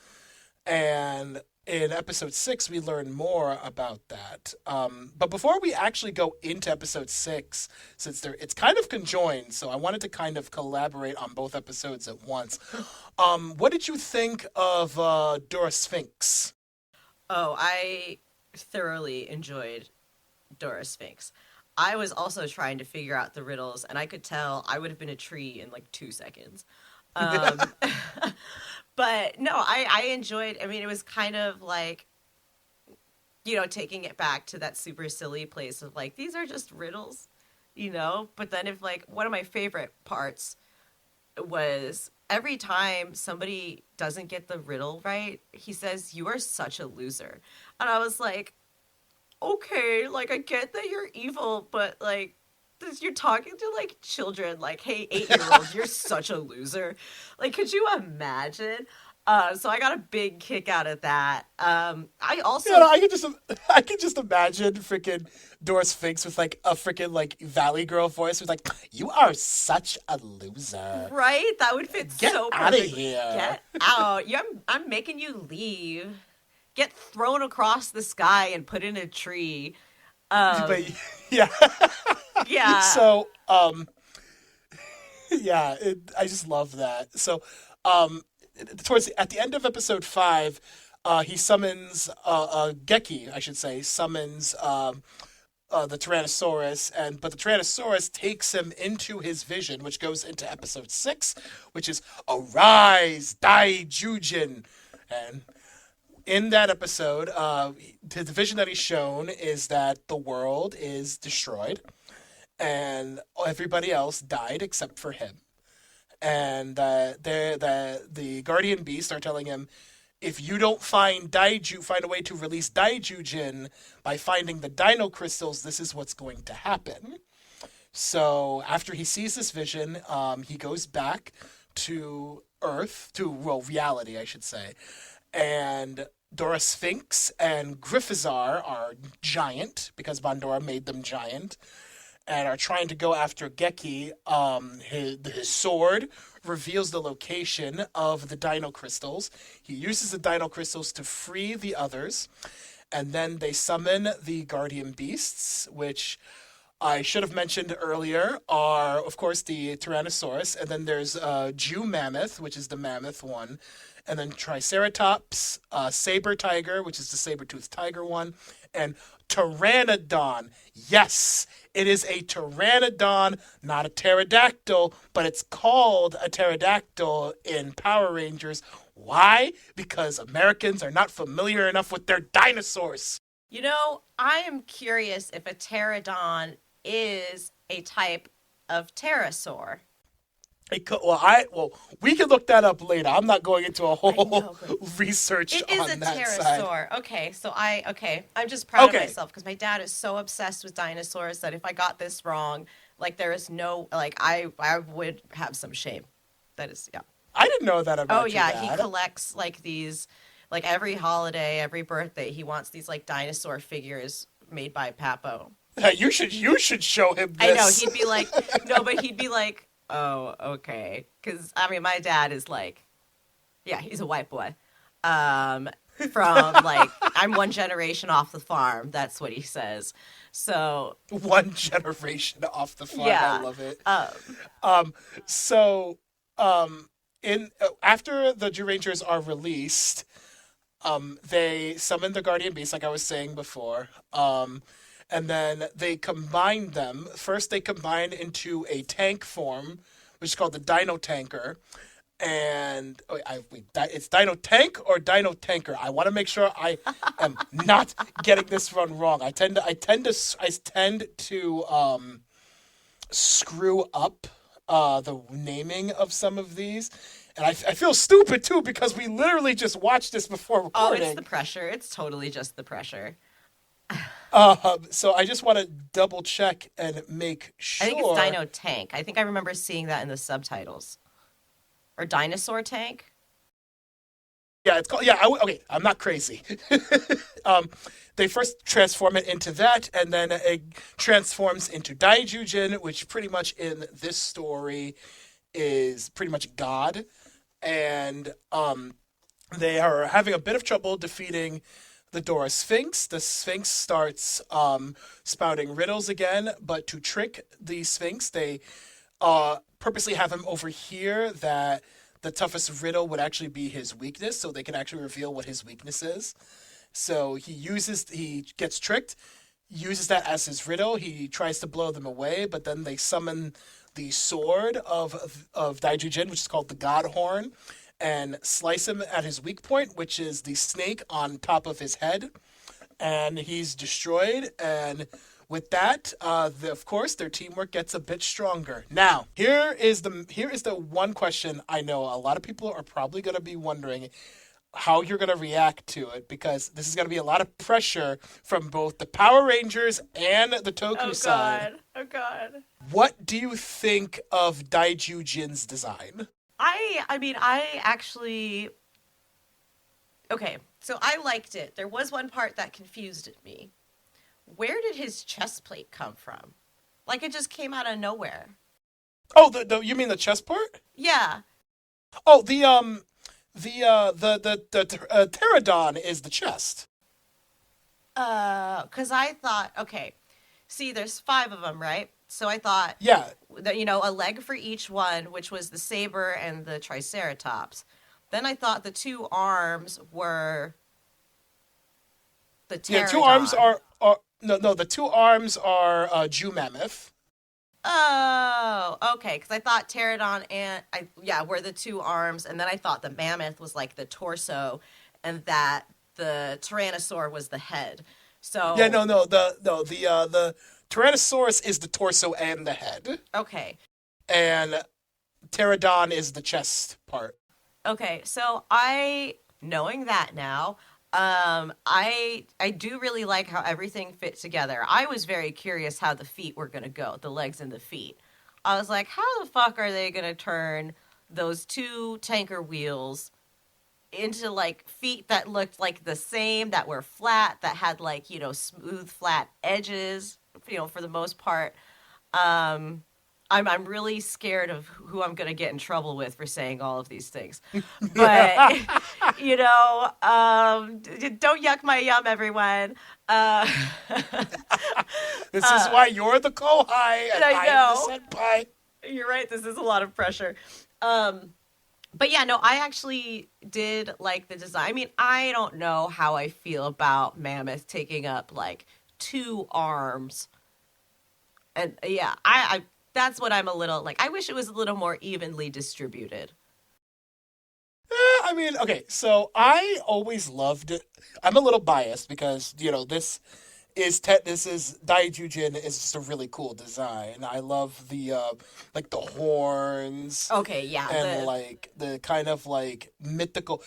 And in episode 6, we learn more about that. But before we actually go into episode 6, since it's kind of conjoined, so I wanted to kind of collaborate on both episodes at once. What did you think of Dora Sphinx? Oh, I thoroughly enjoyed Dora Sphinx. I was also trying to figure out the riddles, and I could tell I would have been a tree in like 2 seconds. Um, but no, I enjoyed. I mean, it was kind of like, taking it back to that super silly place of like, these are just riddles, But then if like one of my favorite parts was every time somebody doesn't get the riddle right, he says, "You are such a loser." And I was like, okay, like I get that you're evil, but like you're talking to like children, like, hey, 8-year-olds, you're such a loser. Like, could you imagine? So I got a big kick out of that. I also, I could just imagine freaking Dora Sphinx with like a freaking like Valley Girl voice with like, "You are such a loser. Right? That would fit Get so out of perfectly. here. Get out. I'm making you leave. Get thrown across the sky and put in a tree. But yeah, Yeah. so yeah, I just love that. So at the end of episode 5, he summons Geki, I should say, summons the Tyrannosaurus, but the Tyrannosaurus takes him into his vision, which goes into episode 6, which is "Arise, Daijujin," and in that episode, the vision that he's shown is that the world is destroyed, and everybody else died except for him. And the guardian beasts are telling him, if you don't find find a way to release Daijujin by finding the dino crystals, this is what's going to happen. So after he sees this vision, he goes back to Earth, reality, I should say. And Dora Sphinx and Gryphazar are giant, because Bandora made them giant, and are trying to go after Geki. His sword reveals the location of the dino crystals. He uses the dino crystals to free the others, and then they summon the guardian beasts, which I should have mentioned earlier are, of course, the Tyrannosaurus, and then there's Jew Mammoth, which is the mammoth one, and then Triceratops, Saber Tiger, which is the saber-toothed tiger one, and Pteranodon. Yes, it is a Pteranodon, not a pterodactyl, but it's called a pterodactyl in Power Rangers. Why? Because Americans are not familiar enough with their dinosaurs. I am curious if a pterodon is a type of pterosaur. We can look that up later. I'm not going into a whole know, research It is on a that side. pterosaur. Okay, so I'm just proud of myself because my dad is so obsessed with dinosaurs that if I got this wrong, like there is no, like I would have some shame. That is, yeah. I didn't know that about Oh your yeah, dad. he collects like these, like every holiday, every birthday, he wants these like dinosaur figures made by Papo. You should show him this. I know, he'd be like, no, but he'd be like, oh, okay. Because, I mean, my dad is like, yeah, he's a white boy. From, like, I'm one generation off the farm. That's what he says. So. One generation off the farm. Yeah. I love it. After the Jew Rangers are released, they summon the Guardian Beast, like I was saying before. And then they combine them. First, they combine into a tank form, which is called the Dino Tanker. And it's Dino Tank or Dino Tanker. I want to make sure I am not getting this one wrong. I tend to screw up the naming of some of these, and I feel stupid too because we literally just watched this before recording. Oh, it's the pressure. It's totally just the pressure. So I just want to double check and make sure. I think it's Dino Tank. I think I remember seeing that in the subtitles. Or Dinosaur Tank? Yeah, it's called. Yeah, okay. I'm not crazy. They first transform it into that, and then it transforms into Daijujin, which pretty much in this story is pretty much God, and they are having a bit of trouble defeating the Dora Sphinx. The Sphinx starts spouting riddles again, but to trick the Sphinx, they purposely have him overhear that the toughest riddle would actually be his weakness, so they can actually reveal what his weakness is. So he gets tricked, uses that as his riddle. He tries to blow them away, but then they summon the sword of Daijujin, which is called the God Horn, and slice him at his weak point, which is the snake on top of his head, and he's destroyed. And with that, of course, their teamwork gets a bit stronger. Now, here is the one question I know a lot of people are probably going to be wondering how you're going to react to it, because this is going to be a lot of pressure from both the Power Rangers and the Toku side. Oh god. What do you think of Daijujin's design? I mean, I actually... Okay, so I liked it. There was one part that confused me. Where did his chest plate come from? Like, it just came out of nowhere. Oh, you mean the chest part? Yeah. Oh, the pterodon is the chest. Because I thought, okay, see, there's 5 of them, right? So I thought, Yeah, that, a leg for each one, which was the saber and the triceratops. Then I thought the 2 arms were the pterodon. yeah. 2 arms are no. The 2 arms are Jew mammoth. Oh, okay. Because I thought pterodon and were the 2 arms, and then I thought the mammoth was like the torso, and that the tyrannosaur was the head. So Yeah, no. The Tyrannosaurus is the torso and the head, okay, and pterodon is the chest part. okay. So knowing that now, I do really like how everything fit together. I was very curious how the feet were gonna go, the legs and the feet. I was like, how the fuck are they gonna turn those 2 tanker wheels into like feet that looked like the same, that were flat, that had like, smooth flat edges, for the most part. I'm really scared of who I'm gonna get in trouble with for saying all of these things. But don't yuck my yum, everyone. This is why you're the kohai and I am the senpai. You're right, this is a lot of pressure. But yeah, no, I actually did like the design. I mean, I don't know how I feel about Mammoth taking up like 2 arms. And yeah, I that's what I'm a little like. I wish it was a little more evenly distributed. I mean, okay, so I always loved it. I'm a little biased because this is Daijujin is just a really cool design. I love the like the horns. Okay, yeah, and like the kind of like mythical.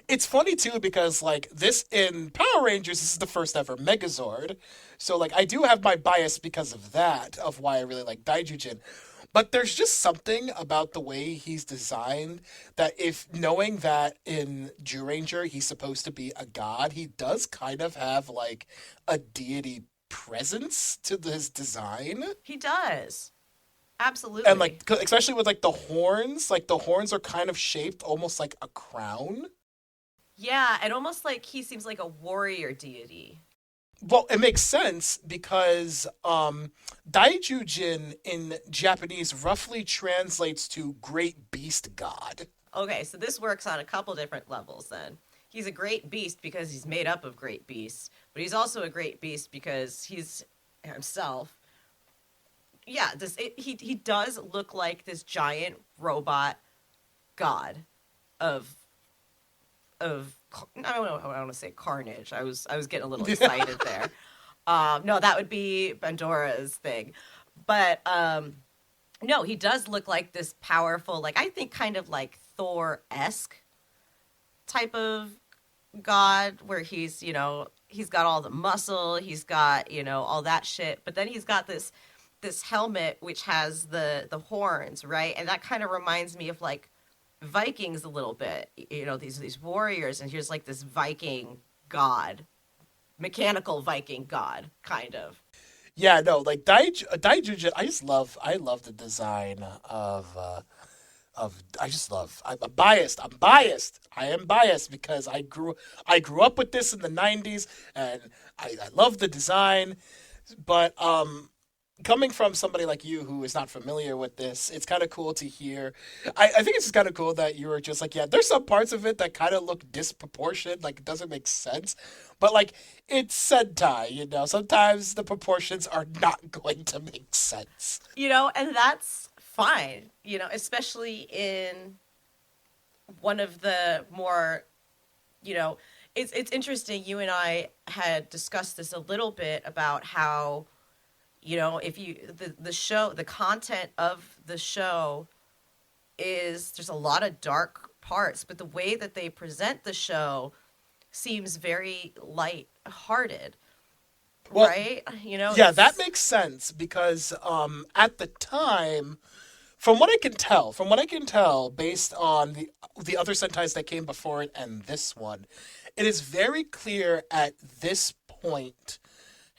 It's funny too because like this in Power Rangers, this is the first ever Megazord. So like I do have my bias because of that, of why I really like Daijujin. But there's just something about the way he's designed that if knowing that in Zyuranger he's supposed to be a god, he does kind of have like a deity presence to his design. He does. Absolutely. And like especially with like the horns are kind of shaped almost like a crown. Yeah, and almost like he seems like a warrior deity. Well, it makes sense because Daijujin in Japanese roughly translates to great beast god. Okay, so this works on a couple different levels then. He's a great beast because he's made up of great beasts, but he's also a great beast because he's himself. Yeah, he does look like this giant robot god of I don't know, I want to say carnage. I was getting a little excited there. No, that would be Pandora's thing. But no, he does look like this powerful, like I think kind of like Thor-esque type of god, where he's, he's got all the muscle, he's got, all that shit, but then he's got this helmet which has the horns, right? And that kind of reminds me of like Vikings a little bit, these warriors, and here's like this Viking god, mechanical Viking god, kind of. Yeah, no, like Daijujin, I love the design of I'm biased. I am biased because I grew up with this in the 90s, and I love the design, but coming from somebody like you who is not familiar with this, it's kind of cool to hear. I think it's just kind of cool that you were just like, yeah, there's some parts of it that kind of look disproportionate, like it doesn't make sense. But like, it's Sentai, sometimes the proportions are not going to make sense. And that's fine, especially in one of the more, it's interesting. You and I had discussed this a little bit about how, if the show, the content of the show there's a lot of dark parts, but the way that they present the show seems very light-hearted, Well, right? yeah, that makes sense because at the time, from what I can tell, based on the other Sentais that came before it and this one, it is very clear at this point,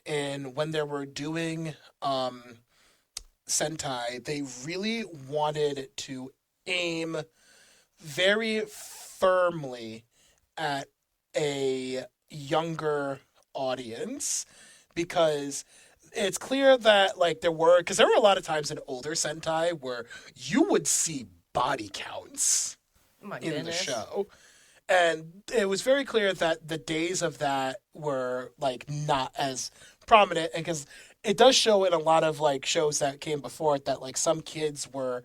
and when they were doing Sentai, they really wanted to aim very firmly at a younger audience, because it's clear that like there were a lot of times in older Sentai where you would see body counts My in the goodness. show. And it was very clear that the days of that were like not as prominent, and because it does show in a lot of like shows that came before it that like some kids were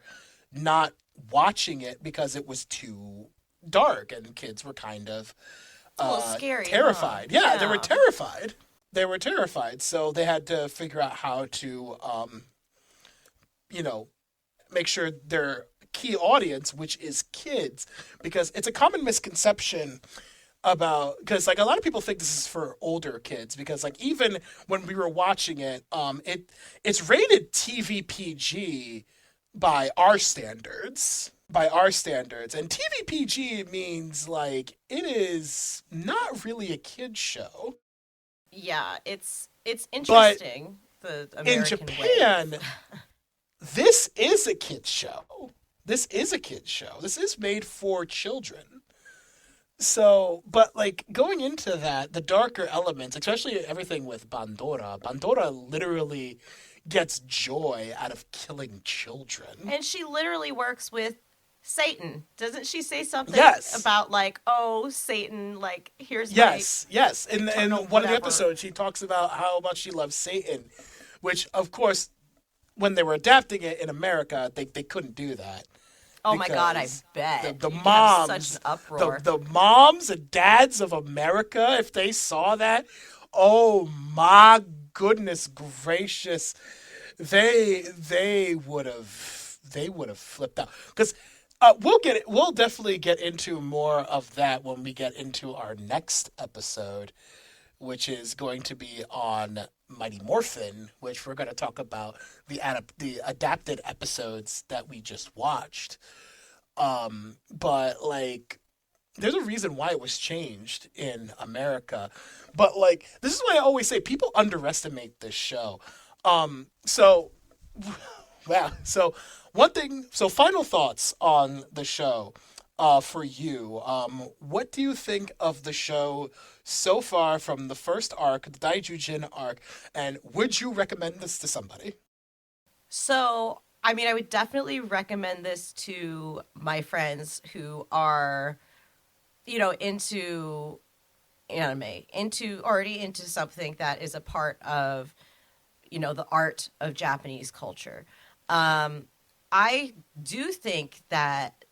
not watching it because it was too dark, and kids were kind of It's a little scary, terrified. huh? Yeah, they were Yeah. terrified. They were terrified, so they had to figure out how to you know make sure their key audience, which is kids, because it's a common misconception about, because like a lot of people think this is for older kids, because like even when we were watching it, it's rated TVPG by our standards. By our standards. And TVPG means like it is not really a kid's show. Yeah, it's But interesting, the in American Japan, way. this is a kid's show. This is a kid's show. This is made for children. So, but like going into that, the darker elements, especially everything with Bandora literally gets joy out of killing children. And she literally works with Satan. Doesn't she say something Yes. about like, oh, Satan, like here's Yes. In eternal one of the whatever. episodes, she talks about how much she loves Satan, which, of course, when they were adapting it in America, they couldn't do that. Oh my God, I Because bet. the You'd have moms, such an uproar. the moms and dads of America, if they saw that, oh my goodness gracious, they would have flipped out. Because we'll definitely get into more of that when we get into our next episode, which is going to be on Mighty Morphin, which we're going to talk about the adapted episodes that we just watched. But like, there's a reason why it was changed in America. But like, this is why I always say people underestimate this show. So, wow. So one thing. So final thoughts on the show. For you, what do you think of the show so far from the first arc, the Daijujin arc, and would you recommend this to somebody? So, I mean, I would definitely recommend this to my friends who are, into anime, already into something that is a part of, the art of Japanese culture. I do think that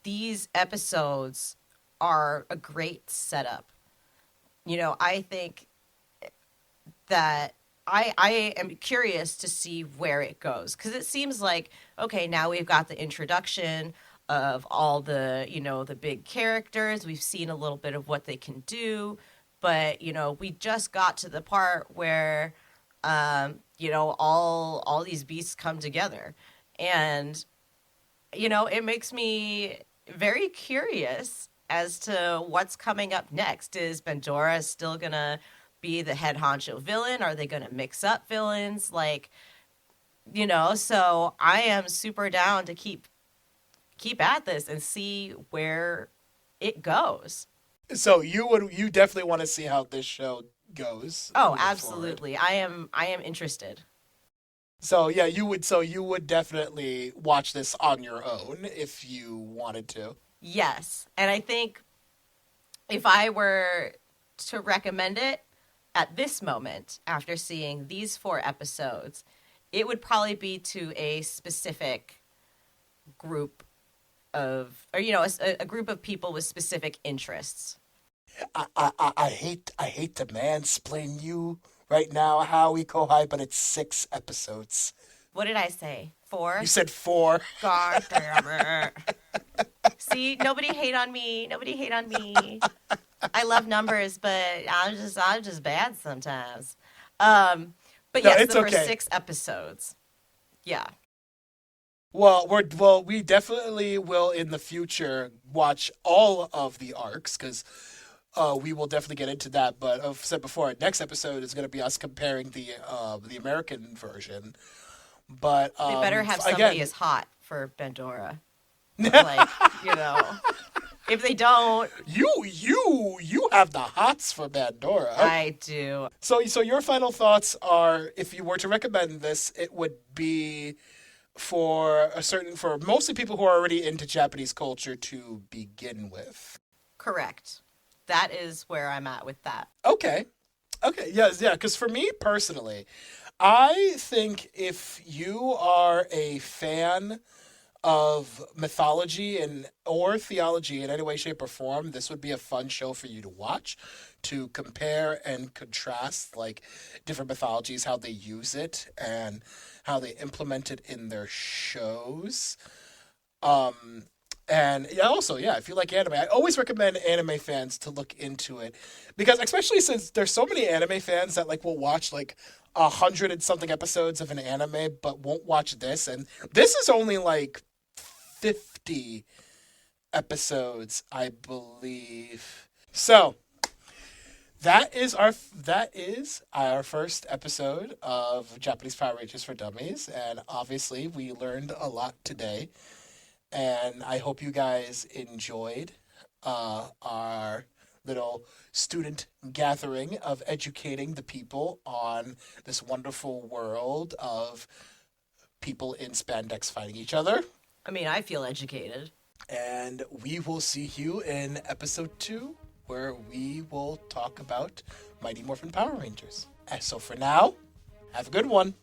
these episodes are a great setup. I think that I am curious to see where it goes, because it seems like, okay, now we've got the introduction of all the big characters. We've seen a little bit of what they can do, but we just got to the part where all these beasts come together, and it makes me very curious as to what's coming up next. Is Bandora still gonna be the head honcho villain? Are they gonna mix up villains? So I am super down to keep at this and see where it goes. So you definitely want to see how this show goes. Oh, absolutely. Forward. I am interested. So yeah, you would definitely watch this on your own if you wanted to. Yes. And I think if I were to recommend it at this moment, after seeing these 4 episodes, it would probably be to a specific group of, or a group of people with specific interests. I hate to mansplain you right now, Howie Kohai, but it's 6 episodes. What did I say? 4? You said 4. God damn it. See, nobody hate on me. I love numbers, but I'm just bad sometimes. But no, yes, there were okay. 6 episodes. Yeah. Well, we definitely will in the future watch all of the arcs, because we will definitely get into that. But I've said before, next episode is going to be us comparing the American version. But they better have somebody as hot for Bandora. Like, if they don't, you have the hots for Bandora. I do. So your final thoughts are, if you were to recommend this, it would be for mostly people who are already into Japanese culture to begin with. Correct. That is where I'm at with that. Okay. Yes, yeah. Because for me personally, I think if you are a fan of mythology or theology in any way, shape, or form, this would be a fun show for you to watch, to compare and contrast different mythologies, how they use it and how they implement it in their shows. And also, if you like anime, I always recommend anime fans to look into it, because especially since there's so many anime fans that will watch 100 and something episodes of an anime but won't watch this, and this is only 50 episodes, I believe. So that is our first episode of Japanese Power Rangers for Dummies, and obviously we learned a lot today. And I hope you guys enjoyed our little student gathering of educating the people on this wonderful world of people in spandex fighting each other. I mean, I feel educated. And we will see you in episode 2, where we will talk about Mighty Morphin Power Rangers. And so for now, have a good one.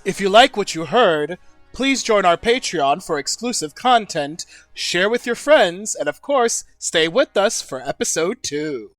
If you like what you heard, please join our Patreon for exclusive content, share with your friends, and of course, stay with us for episode 2.